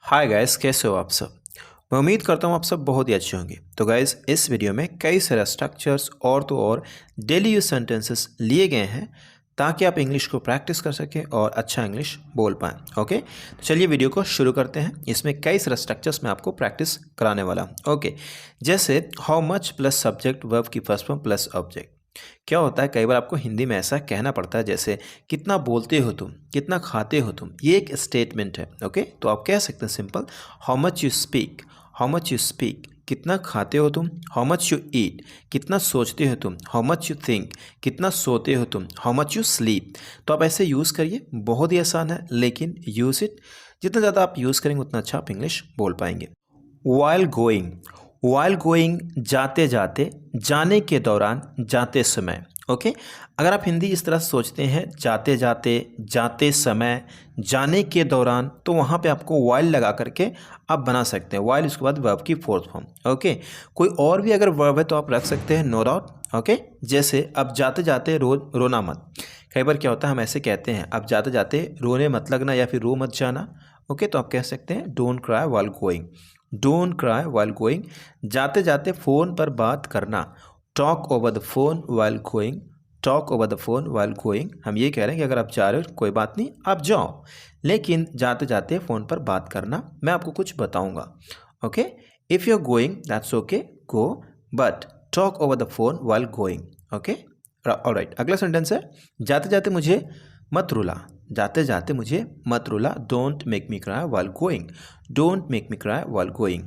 Hi guys, कैसे हो आप सब। मैं उम्मीद करता हूँ आप सब बहुत ही अच्छे होंगे। तो गाइस, इस वीडियो में कई सारे स्ट्रक्चर्स और तो और डेली यूज सेंटेंसेस लिए गए हैं ताकि आप इंग्लिश को प्रैक्टिस कर सकें और अच्छा इंग्लिश बोल पाएँ। ओके, तो चलिए वीडियो को शुरू करते हैं। इसमें कई सारे स्ट्रक्चर्स मैं आपको प्रैक्टिस कराने वाला हूँ। ओके, जैसे how much plus subject verb की फर्स्ट फॉर्म प्लस ऑब्जेक्ट। क्या होता है, कई बार आपको हिंदी में ऐसा कहना पड़ता है जैसे कितना बोलते हो तुम, कितना खाते हो तुम। ये एक स्टेटमेंट है। ओके, तो आप कह सकते हैं simple, how much you speak, how much you speak, कितना खाते हो तुम। हाउ मच यू ईट, कितना सोचते हो तुम। हाउ मच यू थिंक, कितना सोते हो तुम। How much you sleep. तो आप ऐसे यूज़ करिए, बहुत ही आसान है, लेकिन यूज़ इट। जितना ज़्यादा आप यूज़ करेंगे उतना अच्छा आप इंग्लिश बोल पाएंगे। वाइल गोइंग, वाइल गोइंग जाते जाते, जाने के दौरान, जाते समय। ओके, अगर आप हिंदी इस तरह से सोचते हैं जाते जाते, जाते समय, जाने के दौरान, तो वहाँ पे आपको वाइल लगा करके आप बना सकते हैं। वाइल उसके बाद वर्ब की फोर्थ फॉर्म। ओके, कोई और भी अगर वर्ब है तो आप रख सकते हैं, नो डाउट। ओके, जैसे अब जाते जाते रोना मत। कई बार क्या होता है, हम ऐसे कहते हैं अब जाते जाते रोने मत लगना या फिर रो मत जाना। ओके, तो आप कह सकते हैं don't cry while going, don't cry while going. जाते जाते फ़ोन पर बात करना, talk over the phone while going, talk over the phone while going. हम ये कह रहे हैं कि अगर आप जा रहे हो कोई बात नहीं, आप जाओ, लेकिन जाते जाते फ़ोन पर बात करना, मैं आपको कुछ बताऊंगा। Okay, if you are going that's okay, go, but talk over the phone while going. Okay, alright. अगला सेंटेंस है, जाते जाते मुझे मत रुला, जाते जाते मुझे मत रुला, don't make me cry while going, don't make me cry while going.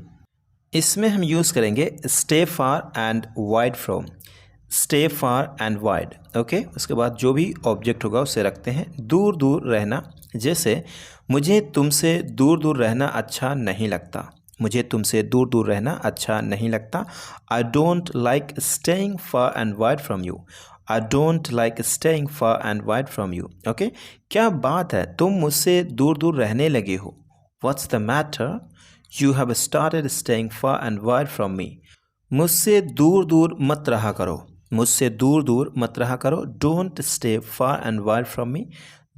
इसमें हम यूज़ करेंगे stay far and wide from, stay far and wide. Okay, उसके बाद जो भी ऑब्जेक्ट होगा उसे रखते हैं, दूर दूर रहना। जैसे मुझे तुमसे दूर दूर रहना अच्छा नहीं लगता, मुझे तुमसे दूर दूर रहना अच्छा नहीं लगता। I don't like staying far and wide from you, I don't like staying far and wide from you. Okay, क्या बात है, तुम मुझसे दूर दूर रहने लगे हो। What's the matter, you have started staying far and wide from me. मुझसे दूर दूर मत रहा करो, मुझसे दूर दूर मत रहा करो। Don't stay far and wide from me,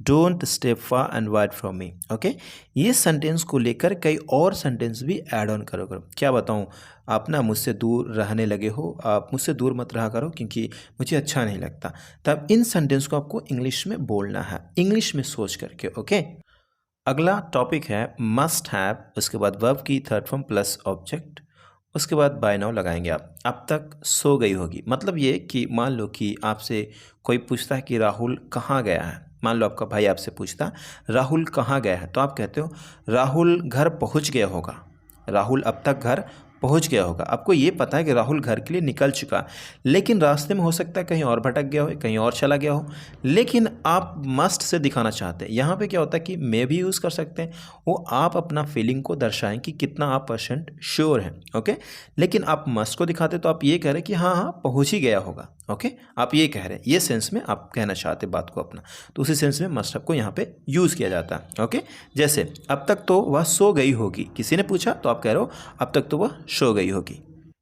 don't stay far and wide from me. Okay, ये सेंटेंस को लेकर कई और सेंटेंस भी ऐड ऑन करो करो। क्या बताऊँ, आप ना मुझसे दूर रहने लगे हो, आप मुझसे दूर मत रहा करो क्योंकि मुझे अच्छा नहीं लगता। तब इन सेंटेंस को आपको इंग्लिश में बोलना है, इंग्लिश में सोच करके। ओके, अगला टॉपिक है मस्ट हैव, उसके बाद वर्ब की थर्ड फॉर्म प्लस ऑब्जेक्ट, उसके बाद बाय नाउ लगाएंगे आप। अब तक सो गई होगी, मतलब ये कि मान लो कि आपसे कोई पूछता है कि राहुल कहाँ गया है। मान लो आपका भाई आपसे पूछता राहुल कहाँ गया है, तो आप कहते हो राहुल घर पहुँच गया होगा, राहुल अब तक घर पहुंच गया होगा। आपको ये पता है कि राहुल घर के लिए निकल चुका, लेकिन रास्ते में हो सकता है कहीं और भटक गया हो, कहीं और चला गया हो, लेकिन आप मस्ट से दिखाना चाहते हैं। यहाँ पे क्या होता है कि मैं भी यूज़ कर सकते हैं, वो आप अपना फीलिंग को दर्शाएं कि कितना आप परसेंट श्योर हैं। ओके, लेकिन आप मस्ट को दिखाते तो आप ये कह रहे हैं कि हाँ हाँ पहुँच ही गया होगा। ओके, आप ये कह रहे हैं, ये सेंस में आप कहना चाहते बात को अपना, तो उसी सेंस में मस्ट आपको यहाँ पे यूज़ किया जाता है। ओके, जैसे अब तक तो वह सो गई होगी, किसी ने पूछा तो आप कह रहे हो अब तक तो वह सो गई होगी।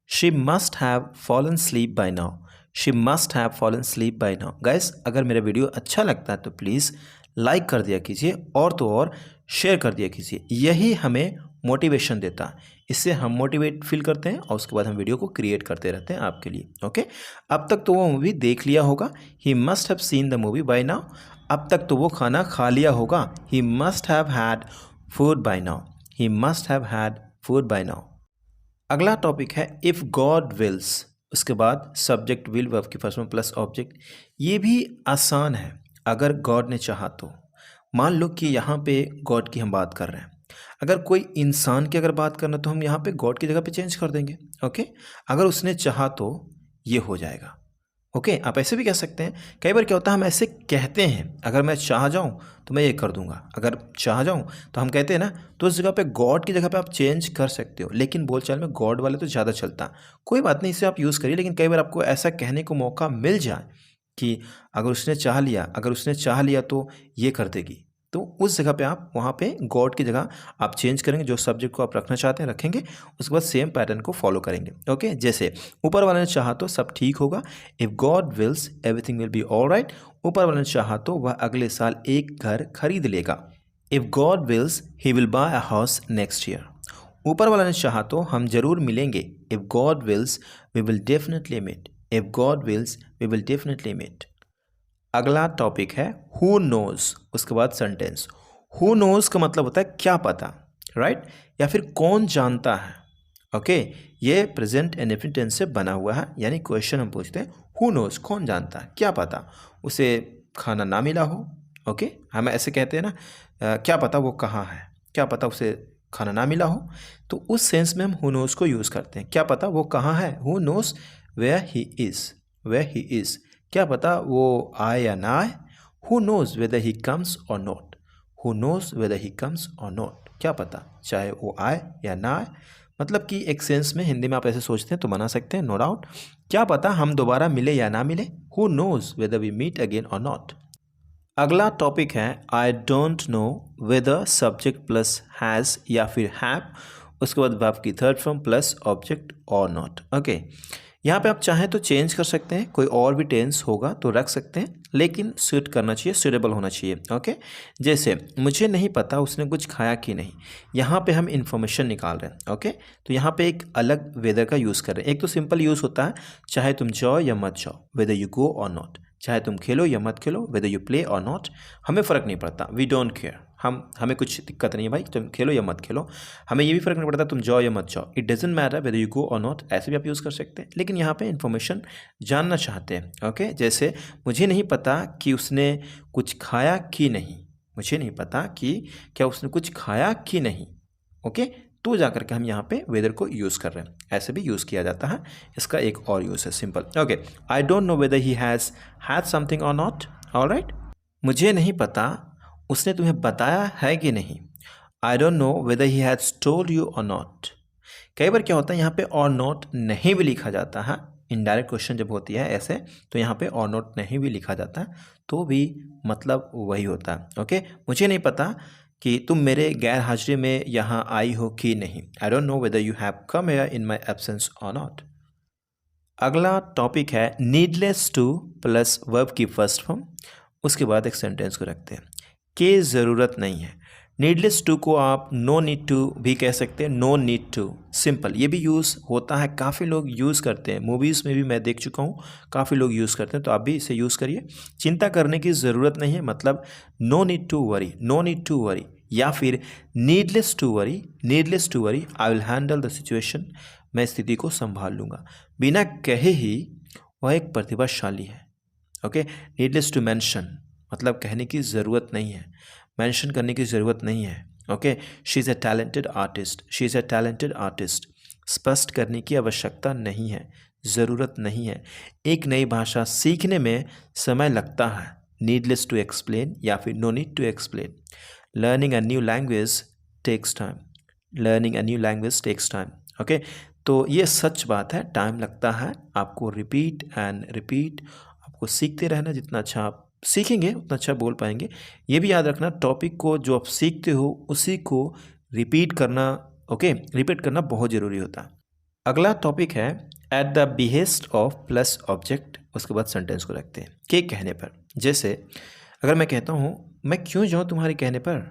She must have fallen sleep by now, she must have fallen sleep by now. Guys, अगर मेरा वीडियो अच्छा लगता है तो प्लीज़ लाइक कर दिया कीजिए और तो और शेयर कर दिया कीजिए, यही हमें मोटिवेशन देता है। इससे हम मोटिवेट फील करते हैं और उसके बाद हम वीडियो को क्रिएट करते रहते हैं आपके लिए। ओके, अब तक तो वो मूवी देख लिया होगा, he must have seen the movie by now. अब तक तो वो खाना खा लिया होगा, he must have had food by now, he must have had food by now. अगला टॉपिक है इफ़ गॉड विल्स, उसके बाद सब्जेक्ट विल वर्ब की फर्स्ट में प्लस ऑब्जेक्ट। ये भी आसान है, अगर गॉड ने चाहा तो। मान लो कि यहाँ पे गॉड की हम बात कर रहे हैं, अगर कोई इंसान की अगर बात करना तो हम यहाँ पे गॉड की जगह पे चेंज कर देंगे। ओके, अगर उसने चाहा तो ये हो जाएगा। ओके, आप ऐसे भी कह सकते हैं। कई बार क्या होता है, हम ऐसे कहते हैं अगर मैं चाह जाऊँ तो मैं ये कर दूंगा, अगर चाह जाऊँ तो हम कहते हैं ना, तो उस जगह पे गॉड की जगह पे आप चेंज कर सकते हो, लेकिन बोलचाल में गॉड वाले तो ज़्यादा चलता। कोई बात नहीं, इसे आप यूज़ करिए, लेकिन कई बार आपको ऐसा कहने को मौका मिल जाए कि अगर उसने चाह लिया, अगर उसने चाह लिया तो ये कर देगी, तो उस जगह पे आप वहाँ पे गॉड की जगह आप चेंज करेंगे, जो सब्जेक्ट को आप रखना चाहते हैं रखेंगे, उसके बाद सेम पैटर्न को फॉलो करेंगे। ओके, जैसे ऊपर वाले ने चाहा तो सब ठीक होगा, if God wills everything will be all right. ऊपर वाले ने चाहा तो वह अगले साल एक घर खरीद लेगा, if God wills he will buy a house next year. ऊपर वाला ने चाहा तो हम जरूर मिलेंगे। If God wills we will definitely meet. If God wills we will definitely meet. अगला टॉपिक है हु नोज। उसके बाद सेंटेंस। हु नोज का मतलब होता है क्या पता, राइट, या फिर कौन जानता है। ओके, ये प्रेजेंट इंडेफिनिट टेंस से बना हुआ है, यानी क्वेश्चन हम पूछते हैं हु नोज, कौन जानता है, क्या पता उसे खाना ना मिला हो। ओके, हम ऐसे कहते हैं ना, क्या पता वो कहाँ है, क्या पता उसे खाना ना मिला हो। तो उस सेंस में हम हु नोज को यूज़ करते हैं। क्या पता वो कहाँ है, who knows where he is, where he is. क्या पता वो आए या ना आए। Who knows whether he comes or not, who knows whether he comes or not. क्या पता चाहे वो आए या ना आए। मतलब कि एक सेंस में हिंदी में आप ऐसे सोचते हैं तो बना सकते हैं, नो डाउट। क्या पता हम दोबारा मिले या ना मिले। Who knows whether we meet again और नॉट। अगला टॉपिक है I don't know whether subject plus has या फिर हैव, उसके बाद वर्ब की थर्ड फॉर्म प्लस ऑब्जेक्ट और नॉट। ओके, यहाँ पे आप चाहें तो चेंज कर सकते हैं, कोई और भी टेंस होगा तो रख सकते हैं, लेकिन सूट करना चाहिए, सूटेबल होना चाहिए। ओके, जैसे मुझे नहीं पता उसने कुछ खाया कि नहीं, यहाँ पे हम इंफॉर्मेशन निकाल रहे हैं। ओके, तो यहाँ पे एक अलग वेदर का यूज़ कर रहे हैं। एक तो सिंपल यूज़ होता है चाहे तुम जाओ या मत जाओ, वेदर यू गो और नॉट, चाहे तुम खेलो या मत खेलो, वेदर यू प्ले और नॉट, हमें फ़र्क नहीं पड़ता, वी डोंट केयर। हमें कुछ दिक्कत नहीं है भाई, तुम खेलो या मत खेलो, हमें ये भी फ़र्क नहीं पड़ता तुम जाओ या मत जाओ, it doesn't matter whether you go और नॉट। ऐसे भी आप यूज़ कर सकते हैं, लेकिन यहाँ पे इन्फॉर्मेशन जानना चाहते हैं। ओके, जैसे मुझे नहीं पता कि उसने कुछ खाया कि नहीं, मुझे नहीं पता कि क्या उसने कुछ खाया कि नहीं। ओके, तो जाकर के हम यहाँ पे वेदर को यूज़ कर रहे हैं, ऐसे भी यूज़ किया जाता है। इसका एक और यूज़ है simple. Okay, I don't know weather he has had something और नॉट। ऑलराइट, मुझे नहीं पता उसने तुम्हें बताया है कि नहीं। आई don't know weather he has told you और नॉट। कई बार क्या होता है यहाँ पे और नॉट नहीं भी लिखा जाता है, इनडायरेक्ट क्वेश्चन जब होती है ऐसे, तो यहाँ पे और नॉट नहीं भी लिखा जाता है, तो भी मतलब वही होता है। ओके, मुझे नहीं पता कि तुम मेरे गैर हाजिरी में यहाँ आई हो कि नहीं। आई don't know whether you have come here in my absence और नॉट। अगला टॉपिक है नीडलेस टू प्लस वर्ब की फर्स्ट फॉर्म, उसके बाद एक सेंटेंस को रखते हैं कि ज़रूरत नहीं है। नीडलेस टू को आप नो नीड टू भी कह सकते हैं, नो नीड टू सिंपल, ये भी यूज़ होता है, काफ़ी लोग यूज़ करते हैं, मूवीज़ में भी मैं देख चुका हूँ, काफ़ी लोग यूज़ करते हैं, तो आप भी इसे यूज़ करिए। चिंता करने की ज़रूरत नहीं है, मतलब no need to worry, no need to worry, या फिर needless to worry, needless to worry, I will handle the situation, मैं स्थिति को संभाल लूँगा। बिना कहे ही वह एक प्रतिभाशाली है। ओके, नीडलेस टू मेंशन मतलब कहने की ज़रूरत नहीं है, मेंशन करने की ज़रूरत नहीं है। Okay, she is a talented artist, she is a talented artist, स्पष्ट करने की आवश्यकता नहीं है, ज़रूरत नहीं है। एक नई भाषा सीखने में समय लगता है, नीडलेस टू एक्सप्लेन या फिर no need to explain. Learning a new language takes time, learning a new language takes time. Okay, तो ये सच बात है, टाइम लगता है, आपको रिपीट एंड रिपीट, आपको सीखते रहना, जितना अच्छा आप सीखेंगे उतना अच्छा बोल पाएंगे। ये भी याद रखना, टॉपिक को जो आप सीखते हो उसी को रिपीट करना, ओके, रिपीट करना बहुत ज़रूरी होता है। अगला टॉपिक है eight the behest of plus object, उसके बाद सेंटेंस को रखते हैं के कहने पर। जैसे अगर मैं कहता हूँ मैं क्यों जाऊँ तुम्हारे कहने पर,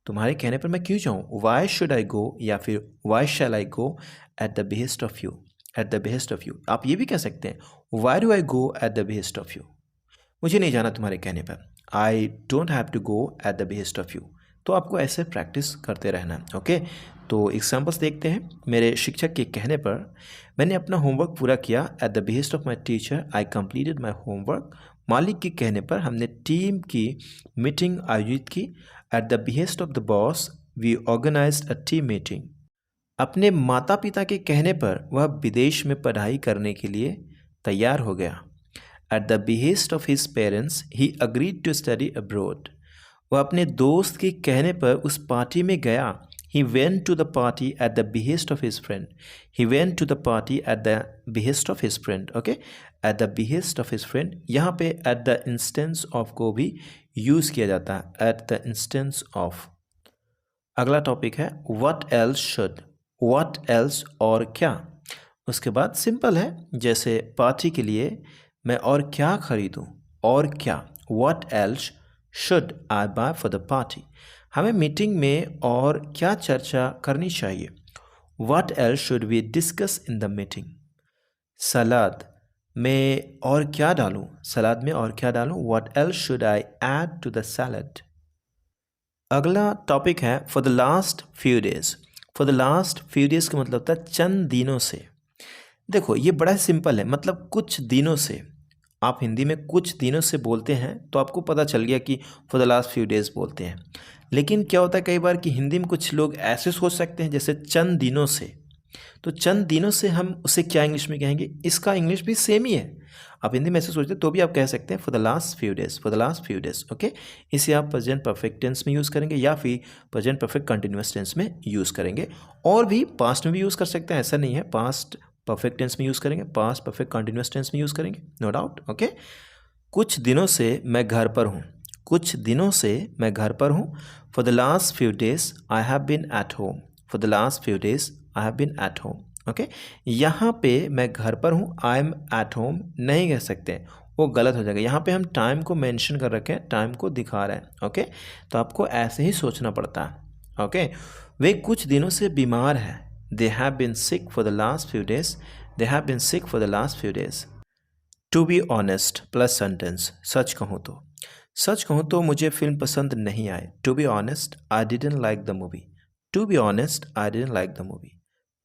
तुम्हारे कहने पर मैं क्यों जाऊँ, वाई शुड आई गो, या फिर why shall I go at the behest of you, at the behest of you. आप ये भी कह सकते हैं why do I go at the behest of you, मुझे नहीं जाना तुम्हारे कहने पर, I don't have to go at the behest of you. तो आपको ऐसे प्रैक्टिस करते रहना है। ओके, तो एग्जाम्पल्स देखते हैं। मेरे शिक्षक के कहने पर मैंने अपना होमवर्क पूरा किया, eight the behest of my teacher I completed my homework. मालिक के कहने पर हमने टीम की मीटिंग आयोजित की, at the behest of the boss we organised a team meeting. अपने माता पिता के कहने पर वह विदेश में पढ़ाई करने के लिए तैयार हो गया, at the behest of his parents he agreed to study abroad। वह अपने दोस्त के कहने पर उस पार्टी में गया, he went to the party at the behest of his friend, he went to the party at the behest of his friend। okay, at the behest of his friend, यहाँ पे at the instance of को भी use किया जाता है, at the instance of। अगला topic है what else should, what else और क्या। उसके बाद सिंपल है, जैसे पार्टी के लिए मैं और क्या खरीदूं, और क्या, what else should I buy for the party। हमें मीटिंग में और क्या चर्चा करनी चाहिए? What else should we discuss in the meeting? सलाद में और क्या डालूं? सलाद में और क्या डालूं? What else should I add to the salad? अगला टॉपिक है for the last few days. For the last few days का मतलब होता है चंद दिनों से। देखो ये बड़ा सिंपल है, मतलब कुछ दिनों से। आप हिंदी में कुछ दिनों से बोलते हैं तो आपको पता चल गया कि for the last few days बोलते हैं। लेकिन क्या होता है कई बार कि हिंदी में कुछ लोग ऐसे सोच सकते हैं जैसे चंद दिनों से। तो चंद दिनों से हम उसे क्या इंग्लिश में कहेंगे? इसका इंग्लिश भी सेम ही है। आप हिंदी में ऐसे सोचते तो भी आप कह सकते हैं for the last few days, for the last few days. Okay, इसे आप प्रेजेंट परफेक्ट टेंस में यूज़ करेंगे या फिर प्रेजेंट परफेक्ट कंटिन्यूअस टेंस में यूज़ करेंगे। और भी पास्ट में भी यूज़ कर सकते हैं, ऐसा नहीं है। पास्ट परफेक्ट टेंस में यूज़ करेंगे, पास्ट परफेक्ट कंटिन्यूअस टेंस में यूज़ करेंगे, नो डाउट। ओके, कुछ दिनों से मैं घर पर हूँ। कुछ दिनों से मैं घर पर हूँ। For the last few days I have been at home. For the last few days I have been at home. Okay, यहाँ पे मैं घर पर हूँ, आई एम एट होम नहीं कह सकते, वो गलत हो जाएगा। यहाँ पे हम टाइम को मेंशन कर रखे हैं, टाइम को दिखा रहे हैं। ओके, तो आपको ऐसे ही सोचना पड़ता है। ओके, वे कुछ दिनों से बीमार हैं। They have been sick for the last few days. They have been sick for the last few days. To be honest plus sentence, सच कहूँ तो। सच कहूँ तो मुझे फिल्म पसंद नहीं आई। To be honest I didn't like the movie. To be honest I didn't like the movie.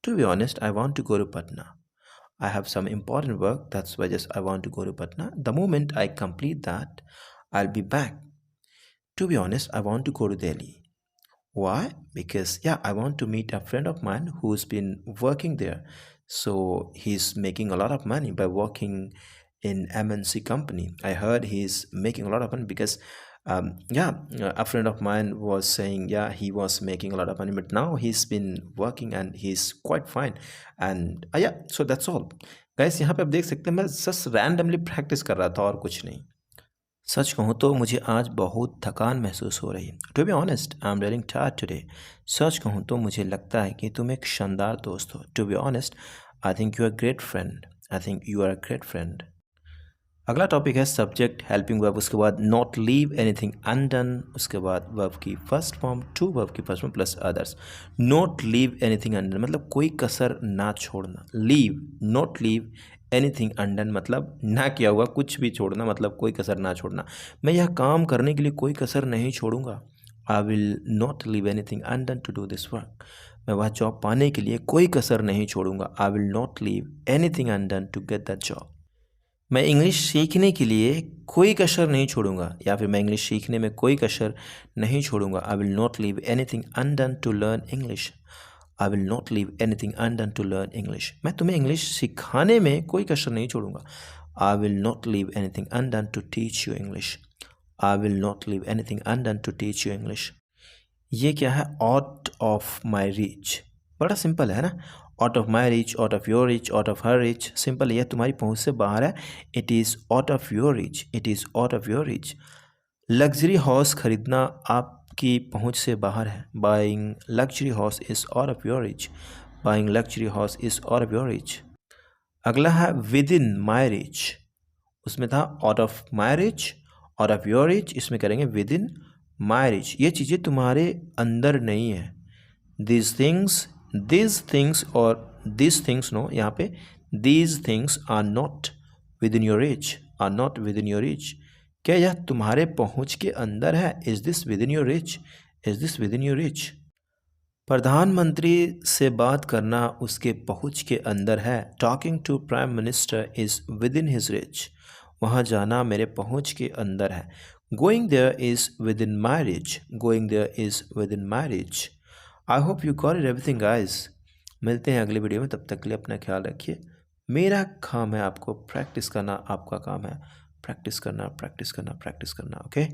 To be honest, I want to go to Patna. I have some important work, that's why just I want to go to Patna. The moment I complete that, I'll be back. To be honest, I want to go to Delhi. Why? Because I want to meet a friend of mine who's been working there. So he's making a lot of money by working in MNC company. I heard he's making a lot of money because a friend of mine was saying he was making a lot of money, but now he's been working and he's quite fine. And so that's all guys। यहाँ पे आप देख सकते हैं मैं just randomly practice कर रहा था और कुछ नहीं। सच कहूँ तो मुझे आज बहुत थकान महसूस हो रही है। To be honest I am really tired today. सच कहूँ तो मुझे लगता है कि तुम एक शानदार दोस्त हो। To be honest I think you are great friend. I think you are a great friend. अगला टॉपिक है सब्जेक्ट हेल्पिंग वर्ब, उसके बाद नॉट लीव एनीथिंग अनडन, उसके बाद वर्ब की फर्स्ट फॉर्म, टू वर्ब की first form plus others. Not leave anything undone मतलब कोई कसर ना छोड़ना। Leave, not leave anything undone मतलब ना किया हुआ कुछ भी छोड़ना, मतलब कोई कसर ना छोड़ना। मैं यह काम करने के लिए कोई कसर नहीं छोड़ूंगा। I will not leave anything undone to do this work. मैं वह जॉब पाने के लिए कोई कसर नहीं छोड़ूंगा। I will not leave anything undone to get that job. मैं इंग्लिश सीखने के लिए कोई कसर नहीं छोड़ूंगा, या फिर मैं इंग्लिश सीखने में कोई कसर नहीं छोड़ूंगा। I will not leave anything undone to learn English. I will not leave anything undone to learn English. मैं तुम्हें इंग्लिश सिखाने में कोई कसर नहीं छोड़ूंगा। I will not leave anything undone to teach you English. I will not leave anything undone to teach you English. ये क्या है? Out of my reach. बड़ा सिंपल है ना। Out of my reach, out of your reach, out of her reach. Simple, यह तुम्हारी पहुंच से बाहर है। It is out of your reach. It is out of your reach. Luxury house खरीदना आपकी पहुंच से बाहर है। Buying luxury house is out of your reach. Buying luxury house is out of your reach. अगला है विद इन माई रीच। उसमें था out of my reach, out of your reach, इसमें करेंगे विद इन माई रीच। ये चीज़ें तुम्हारे अंदर नहीं है। these things और these things नो, यहाँ पे these things are not within your reach, are not within your reach। क्या यह तुम्हारे पहुँच के अंदर है? is this within your reach, is this within your reach। प्रधानमंत्री से बात करना उसके पहुँच के अंदर है। Talking to prime minister is within his reach. वहाँ जाना मेरे पहुँच के अंदर है। Going there is within my reach. Going there is within my reach. I hope you got it everything guys. मिलते हैं अगले वीडियो में, तब तक के लिए अपना ख्याल रखिए। मेरा काम है आपको प्रैक्टिस करना, आपका काम है प्रैक्टिस करना, प्रैक्टिस करना, प्रैक्टिस करना। ओके।